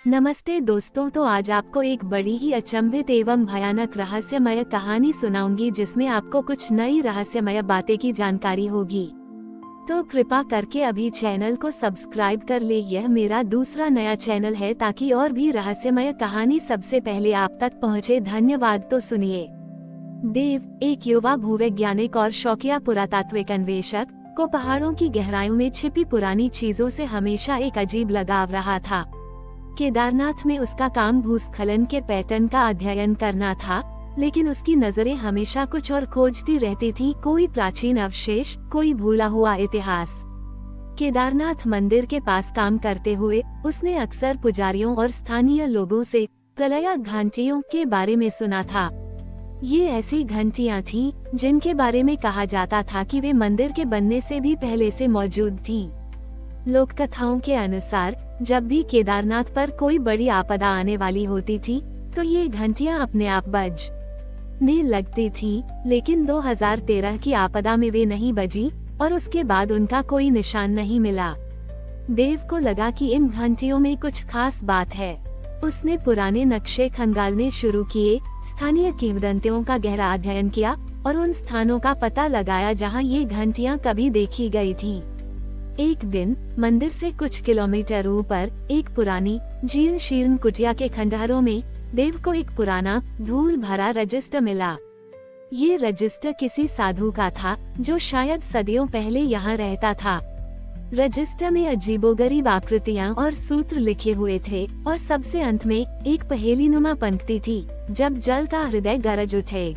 नमस्ते दोस्तों, तो आज आपको एक बड़ी ही अचंभित एवं भयानक रहस्यमय कहानी सुनाऊंगी जिसमें आपको कुछ नई रहस्यमय बातें की जानकारी होगी। तो कृपा करके अभी चैनल को सब्सक्राइब कर ले। यह मेरा दूसरा नया चैनल है ताकि और भी रहस्यमय कहानी सबसे पहले आप तक पहुंचे। धन्यवाद। तो सुनिए। देव एक युवा भूवैज्ञानिक और शौकिया पुरातात्विक अन्वेषक को पहाड़ों की गहराइयों में छिपी पुरानी चीजों से हमेशा एक अजीब लगाव रहा था। केदारनाथ में उसका काम भूस्खलन के पैटर्न का अध्ययन करना था, लेकिन उसकी नजरें हमेशा कुछ और खोजती रहती थीं, कोई प्राचीन अवशेष, कोई भूला हुआ इतिहास। केदारनाथ मंदिर के पास काम करते हुए उसने अक्सर पुजारियों और स्थानीय लोगों से प्रलय घंटियों के बारे में सुना था। ये ऐसी घंटियां थीं जिनके बारे में कहा जाता था कि वे मंदिर के बनने से भी पहले से मौजूद थीं। लोक कथाओं के अनुसार जब भी केदारनाथ पर कोई बड़ी आपदा आने वाली होती थी तो ये घंटियां अपने आप बजने लगती थीं, लेकिन 2013 की आपदा में वे नहीं बजी और उसके बाद उनका कोई निशान नहीं मिला। देव को लगा कि इन घंटियों में कुछ खास बात है। उसने पुराने नक्शे खंगालने शुरू किए, स्थानीय किंवदंतियों का गहरा अध्ययन किया और उन स्थानों का पता लगाया जहां ये घंटियां कभी देखी गई थीं। एक दिन मंदिर से कुछ किलोमीटर ऊपर एक पुरानी जीर्ण शीर्ण कुटिया के खंडहरों में देव को एक पुराना धूल भरा रजिस्टर मिला। ये रजिस्टर किसी साधु का था जो शायद सदियों पहले यहाँ रहता था। रजिस्टर में अजीबोगरीब आकृतियाँ और सूत्र लिखे हुए थे और सबसे अंत में एक पहेलीनुमा पंक्ति थी, जब जल का हृदय गरज उठे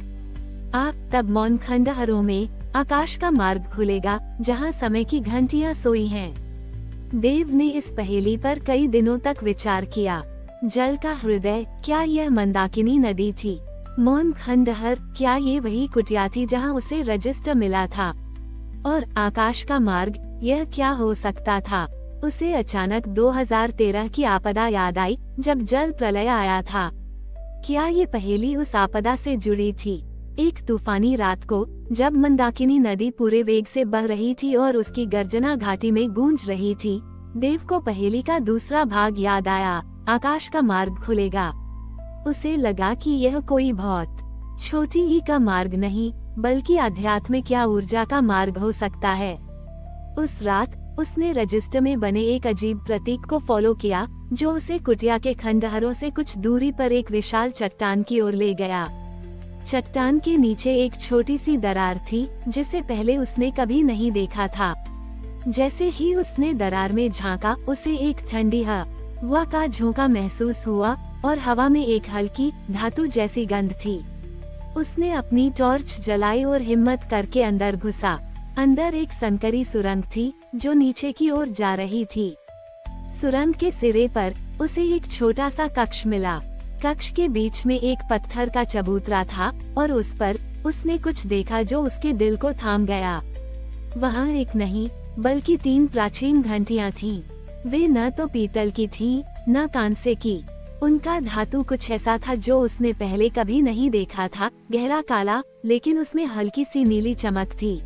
तब मौन खंडहरों में आकाश का मार्ग खुलेगा जहां समय की घंटियां सोई हैं। देव ने इस पहेली पर कई दिनों तक विचार किया। जल का हृदय, क्या यह मंदाकिनी नदी थी? मौन खंडहर, क्या ये वही कुटिया थी जहां उसे रजिस्टर मिला था? और आकाश का मार्ग, यह क्या हो सकता था? उसे अचानक 2013 की आपदा याद आई जब जल प्रलय आया था। क्या ये पहेली उस आपदा से जुड़ी थी? एक तूफानी रात को जब मंदाकिनी नदी पूरे वेग से बह रही थी और उसकी गर्जना घाटी में गूंज रही थी, देव को पहेली का दूसरा भाग याद आया, आकाश का मार्ग खुलेगा। उसे लगा कि यह कोई बहुत छोटी ही का मार्ग नहीं, बल्कि आध्यात्मिक या ऊर्जा का मार्ग हो सकता है। उस रात उसने रजिस्टर में बने एक अजीब प्रतीक को फॉलो किया जो उसे कुटिया के खंडहरों से कुछ दूरी पर एक विशाल चट्टान की ओर ले गया। चट्टान के नीचे एक छोटी सी दरार थी जिसे पहले उसने कभी नहीं देखा था। जैसे ही उसने दरार में झांका, उसे एक ठंडी हवा का झोंका महसूस हुआ और हवा में एक हल्की धातु जैसी गंध थी। उसने अपनी टॉर्च जलाई और हिम्मत करके अंदर घुसा। अंदर एक संकरी सुरंग थी जो नीचे की ओर जा रही थी। सुरंग के सिरे पर उसे एक छोटा सा कक्ष मिला। कक्ष के बीच में एक पत्थर का चबूतरा था और उस पर उसने कुछ देखा जो उसके दिल को थाम गया। वहाँ एक नहीं बल्कि 3 प्राचीन घंटियां थीं। वे न तो पीतल की थीं, न कांसे की। उनका धातु कुछ ऐसा था जो उसने पहले कभी नहीं देखा था, गहरा काला, लेकिन उसमें हल्की सी नीली चमक थी।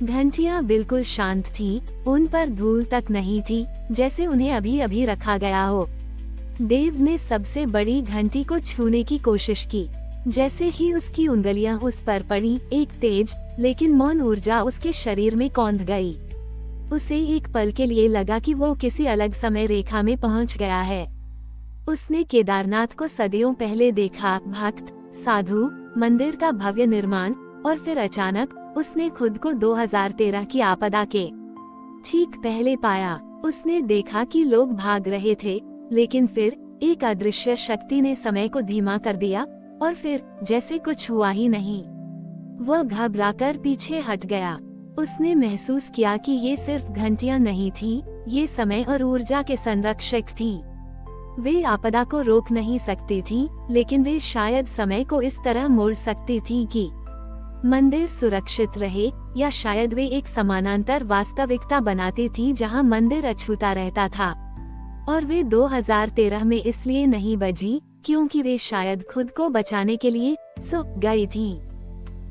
घंटियां बिल्कुल शांत थीं, उन पर धूल तक नहीं थी, जैसे उन्हें अभी अभी रखा गया हो। देव ने सबसे बड़ी घंटी को छूने की कोशिश की। जैसे ही उसकी उंगलियां उस पर पड़ी, एक तेज लेकिन मौन ऊर्जा उसके शरीर में कौंध गई। उसे एक पल के लिए लगा कि वो किसी अलग समय रेखा में पहुंच गया है। उसने केदारनाथ को सदियों पहले देखा, भक्त, साधु, मंदिर का भव्य निर्माण, और फिर अचानक उसने खुद को 2013 की आपदा के ठीक पहले पाया। उसने देखा कि लोग भाग रहे थे, लेकिन फिर एक अदृश्य शक्ति ने समय को धीमा कर दिया और फिर जैसे कुछ हुआ ही नहीं। वह घबराकर पीछे हट गया। उसने महसूस किया कि ये सिर्फ घंटियां नहीं थीं, ये समय और ऊर्जा के संरक्षक थीं। वे आपदा को रोक नहीं सकती थीं, लेकिन वे शायद समय को इस तरह मोड़ सकती थीं कि मंदिर सुरक्षित रहे, या शायद वे एक समानांतर वास्तविकता बनाती थीं जहां मंदिर अछूता रहता था। और वे 2013 में इसलिए नहीं बजी क्योंकि वे शायद खुद को बचाने के लिए सो गई थीं।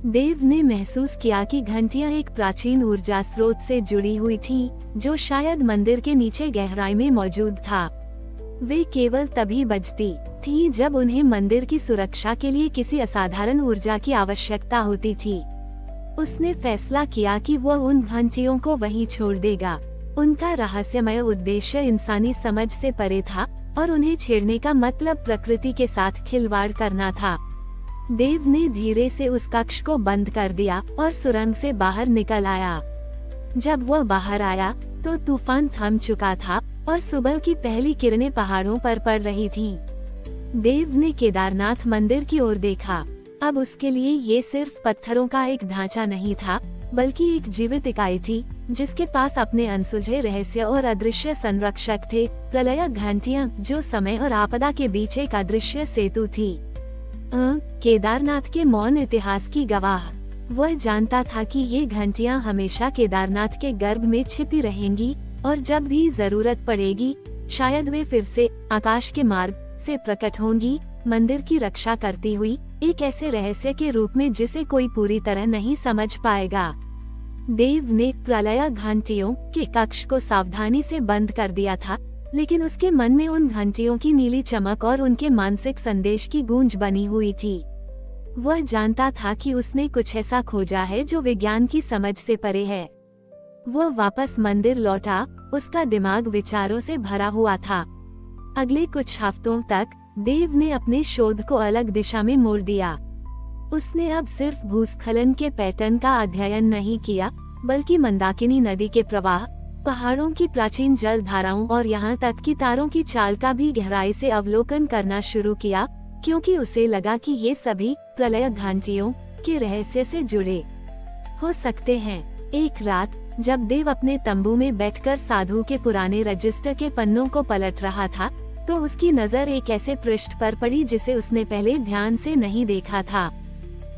देव ने महसूस किया कि घंटियां एक प्राचीन ऊर्जा स्रोत से जुड़ी हुई थीं, जो शायद मंदिर के नीचे गहराई में मौजूद था। वे केवल तभी बजती थी जब उन्हें मंदिर की सुरक्षा के लिए किसी असाधारण ऊर्जा की आवश्यकता होती थी। उसने फैसला किया कि वह उन घंटियों को वहीं छोड़ देगा। उनका रहस्यमय उद्देश्य इंसानी समझ से परे था और उन्हें छेड़ने का मतलब प्रकृति के साथ खिलवाड़ करना था। देव ने धीरे से उस कक्ष को बंद कर दिया और सुरंग से बाहर निकल आया। जब वह बाहर आया तो तूफान थम चुका था और सुबह की पहली किरणें पहाड़ों पर पड़ रही थीं। देव ने केदारनाथ मंदिर की ओर देखा। अब उसके लिए ये सिर्फ पत्थरों का एक ढांचा नहीं था, बल्कि एक जीवित इकाई थी जिसके पास अपने अनसुलझे रहस्य और अदृश्य संरक्षक थे। प्रलय घंटियां, जो समय और आपदा के बीच एक अदृश्य सेतु थी। केदारनाथ के मौन इतिहास की गवाह। वह जानता था कि ये घंटियां हमेशा केदारनाथ के गर्भ में छिपी रहेंगी और जब भी जरूरत पड़ेगी शायद वे फिर से आकाश के मार्ग से प्रकट होंगी, मंदिर की रक्षा करती हुई, एक ऐसे रहस्य के रूप में जिसे कोई पूरी तरह नहीं समझ पाएगा। देव ने प्रलय घंटियों के कक्ष को सावधानी से बंद कर दिया था, लेकिन उसके मन में उन घंटियों की नीली चमक और उनके मानसिक संदेश की गूंज बनी हुई थी। वह जानता था कि उसने कुछ ऐसा खोजा है जो विज्ञान की समझ से परे है। वह वापस मंदिर लौटा, उसका दिमाग विचारों से भरा हुआ था। अगले कुछ हफ्तों तक देव ने अपने शोध को अलग दिशा में मोड़ दिया। उसने अब सिर्फ भूस्खलन के पैटर्न का अध्ययन नहीं किया, बल्कि मंदाकिनी नदी के प्रवाह, पहाड़ों की प्राचीन जल धाराओं और यहाँ तक कि तारों की चाल का भी गहराई से अवलोकन करना शुरू किया, क्योंकि उसे लगा कि ये सभी प्रलय घंटियों के रहस्य से जुड़े हो सकते हैं। एक रात जब देव अपने तंबू में बैठकर साधु के पुराने रजिस्टर के पन्नों को पलट रहा था, तो उसकी नजर एक ऐसे पृष्ठ पर पड़ी जिसे उसने पहले ध्यान से नहीं देखा था।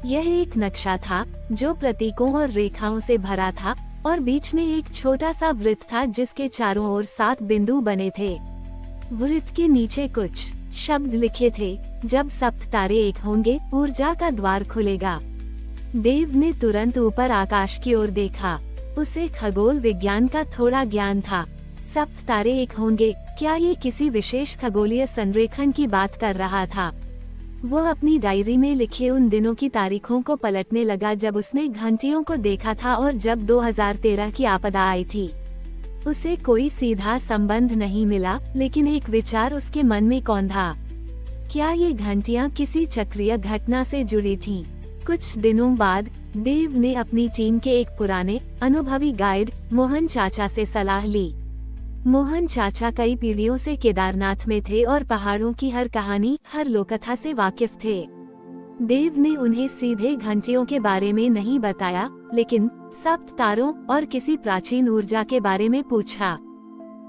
यह एक नक्शा था जो प्रतीकों और रेखाओं से भरा था और बीच में एक छोटा सा वृत्त था जिसके चारों ओर 7 बिंदु बने थे। वृत्त के नीचे कुछ शब्द लिखे थे, जब 7 तारे एक होंगे, ऊर्जा का द्वार खुलेगा। देव ने तुरंत ऊपर आकाश की ओर देखा। उसे खगोल विज्ञान का थोड़ा ज्ञान था। 7 तारे एक होंगे, क्या ये किसी विशेष खगोलीय संरेखन की बात कर रहा था? वह अपनी डायरी में लिखे उन दिनों की तारीखों को पलटने लगा जब उसने घंटियों को देखा था और जब 2013 की आपदा आई थी। उसे कोई सीधा संबंध नहीं मिला, लेकिन एक विचार उसके मन में कौंधा। क्या ये घंटियां किसी चक्रीय घटना से जुड़ी थीं? कुछ दिनों बाद देव ने अपनी टीम के एक पुराने अनुभवी गाइड मोहन चाचा से सलाह ली। मोहन चाचा कई पीढ़ियों से केदारनाथ में थे और पहाड़ों की हर कहानी, हर लोककथा से वाकिफ थे। देव ने उन्हें सीधे घंटियों के बारे में नहीं बताया, लेकिन 7 तारों और किसी प्राचीन ऊर्जा के बारे में पूछा।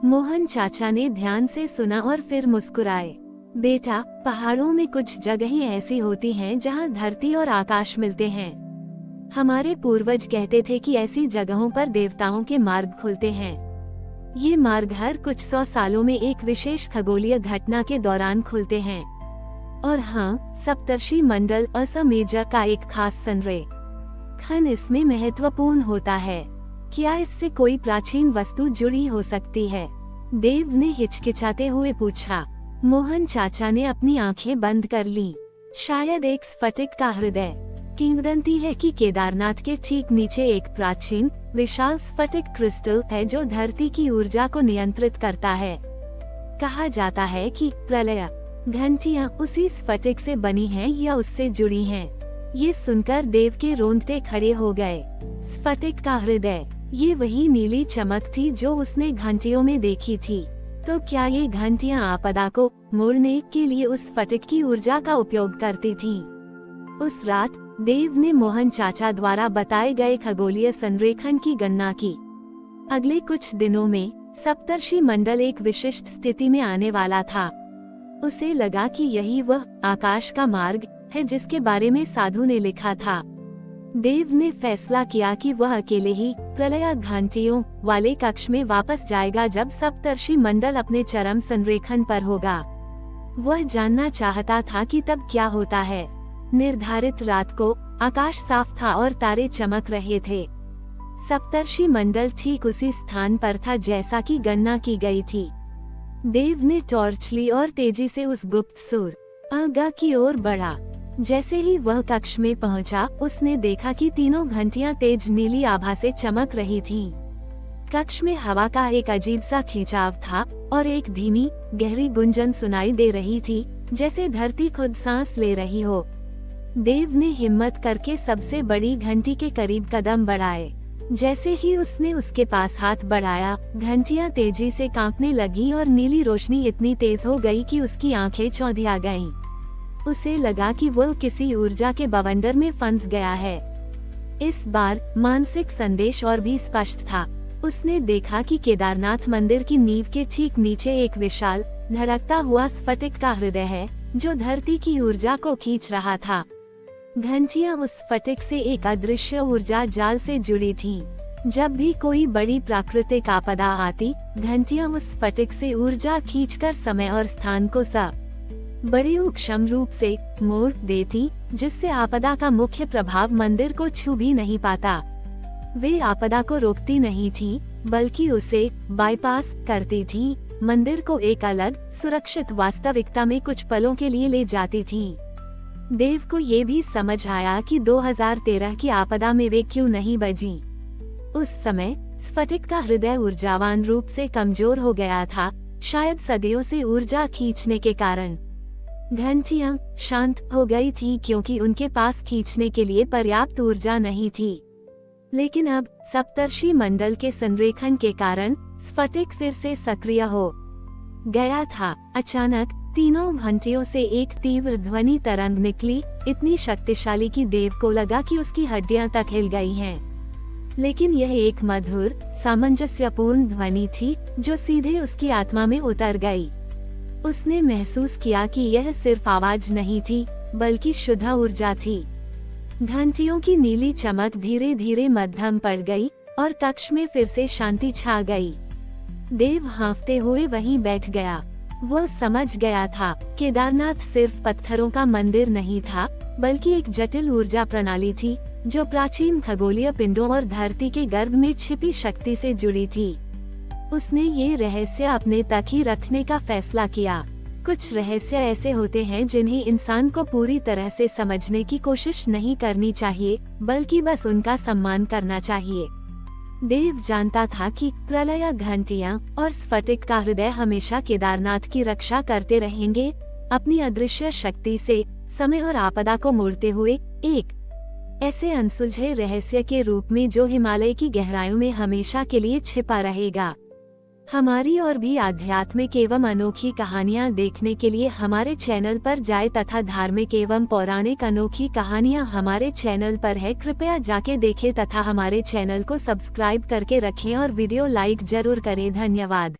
मोहन चाचा ने ध्यान से सुना और फिर मुस्कुराए। बेटा, पहाड़ों में कुछ जगहें ऐसी होती हैं जहां धरती और आकाश मिलते हैं। हमारे पूर्वज कहते थे कि ऐसी जगहों पर देवताओं के मार्ग खुलते हैं। ये मार्ग हर कुछ 100 सालों में एक विशेष खगोलीय घटना के दौरान खुलते हैं। और हाँ, सप्तर्षि मंडल असमेजर का एक खास संरेखन इसमें महत्वपूर्ण होता है। क्या इससे कोई प्राचीन वस्तु जुड़ी हो सकती है? देव ने हिचकिचाते हुए पूछा। मोहन चाचा ने अपनी आंखें बंद कर लीं। शायद एक स्फटिक का हृदय। किंवदंती है कि केदारनाथ के ठीक नीचे एक प्राचीन विशाल स्फटिक क्रिस्टल है जो धरती की ऊर्जा को नियंत्रित करता है। कहा जाता है कि प्रलय घंटियां उसी स्फटिक से बनी हैं या उससे जुड़ी हैं। ये सुनकर देव के रोंगटे खड़े हो गए। स्फटिक का हृदय, ये वही नीली चमक थी जो उसने घंटियों में देखी थी। तो क्या ये घंटियां आपदा को मोड़ने के लिए उस स्फटिक की ऊर्जा का उपयोग करती थीं? उस रात देव ने मोहन चाचा द्वारा बताए गए खगोलीय संरेखन की गणना की। अगले कुछ दिनों में सप्तर्षि मंडल एक विशिष्ट स्थिति में आने वाला था। उसे लगा कि यही वह आकाश का मार्ग है जिसके बारे में साधु ने लिखा था। देव ने फैसला किया कि वह अकेले ही प्रलय घंटियों वाले कक्ष में वापस जाएगा जब सप्तर्षि मंडल अपने चरम संरेखन पर होगा। वह जानना चाहता था कि तब क्या होता है। निर्धारित रात को आकाश साफ था और तारे चमक रहे थे। सप्तर्षि मंडल ठीक उसी स्थान पर था जैसा कि गणना की गई थी। देव ने टॉर्च ली और तेजी से उस गुप्त सुर आगा की ओर बढ़ा। जैसे ही वह कक्ष में पहुंचा, उसने देखा कि तीनों घंटियां तेज नीली आभा से चमक रही थीं। कक्ष में हवा का एक अजीब सा खिंचाव था और एक धीमी गहरी गुंजन सुनाई दे रही थी, जैसे धरती खुद सांस ले रही हो। देव ने हिम्मत करके सबसे बड़ी घंटी के करीब कदम बढ़ाए। जैसे ही उसने उसके पास हाथ बढ़ाया, घंटियां तेजी से कांपने लगीं और नीली रोशनी इतनी तेज हो गई कि उसकी आंखें चौंधिया गईं। उसे लगा कि वह किसी ऊर्जा के बवंडर में फंस गया है। इस बार मानसिक संदेश और भी स्पष्ट था। उसने देखा कि केदारनाथ मंदिर की नींव के ठीक नीचे एक विशाल धड़कता हुआ स्फटिक का हृदय है, जो धरती की ऊर्जा को खींच रहा था। घंटियां उस स्फटिक से एक अदृश्य ऊर्जा जाल से जुड़ी थीं। जब भी कोई बड़ी प्राकृतिक आपदा आती, घंटियां उस स्फटिक से ऊर्जा खींचकर समय और स्थान को बड़े सूक्ष्म रूप से मोड़ देती, जिससे आपदा का मुख्य प्रभाव मंदिर को छू भी नहीं पाता। वे आपदा को रोकती नहीं थी, बल्कि उसे बाईपास करती थी, मंदिर को एक अलग सुरक्षित वास्तविकता में कुछ पलों के लिए ले जाती थी। देव को ये भी समझ आया कि 2013 की आपदा में वे क्यों नहीं बजीं। उस समय स्फटिक का हृदय ऊर्जावान रूप से कमजोर हो गया था, शायद सदियों से ऊर्जा खींचने के कारण। घंटियां शांत हो गई थीं क्योंकि उनके पास खींचने के लिए पर्याप्त ऊर्जा नहीं थी। लेकिन अब सप्तर्षि मंडल के संरेखण के कारण स्फटिक फिर से सक्रिय हो गया था। अचानक तीनों घंटियों से एक तीव्र ध्वनि तरंग निकली, इतनी शक्तिशाली कि देव को लगा कि उसकी हड्डियां तक हिल गई हैं। लेकिन यह एक मधुर सामंजस्यपूर्ण ध्वनि थी, जो सीधे उसकी आत्मा में उतर गई। उसने महसूस किया कि यह सिर्फ आवाज नहीं थी, बल्कि शुद्ध ऊर्जा थी। घंटियों की नीली चमक धीरे धीरे मध्यम पड़ गई और कक्ष में फिर से शांति छा गई। देव हाँफते हुए वहीं बैठ गया। वह समझ गया था, केदारनाथ सिर्फ पत्थरों का मंदिर नहीं था, बल्कि एक जटिल ऊर्जा प्रणाली थी, जो प्राचीन खगोलीय पिंडों और धरती के गर्भ में छिपी शक्ति से जुड़ी थी। उसने ये रहस्य अपने तक ही रखने का फैसला किया। कुछ रहस्य ऐसे होते हैं जिन्हें इंसान को पूरी तरह से समझने की कोशिश नहीं करनी चाहिए, बल्कि बस उनका सम्मान करना चाहिए। देव जानता था कि प्रलय घंटियां और स्फटिक का हृदय हमेशा केदारनाथ की रक्षा करते रहेंगे, अपनी अदृश्य शक्ति से समय और आपदा को मोड़ते हुए, एक ऐसे अनसुलझे रहस्य के रूप में जो हिमालय की गहराइयों में हमेशा के लिए छिपा रहेगा। हमारी और भी आध्यात्मिक एवं अनोखी कहानियाँ देखने के लिए हमारे चैनल पर जाए तथा धार्मिक एवं पौराणिक अनोखी कहानियाँ हमारे चैनल पर है, कृपया जाके देखें तथा हमारे चैनल को सब्सक्राइब करके रखें और वीडियो लाइक जरूर करें। धन्यवाद।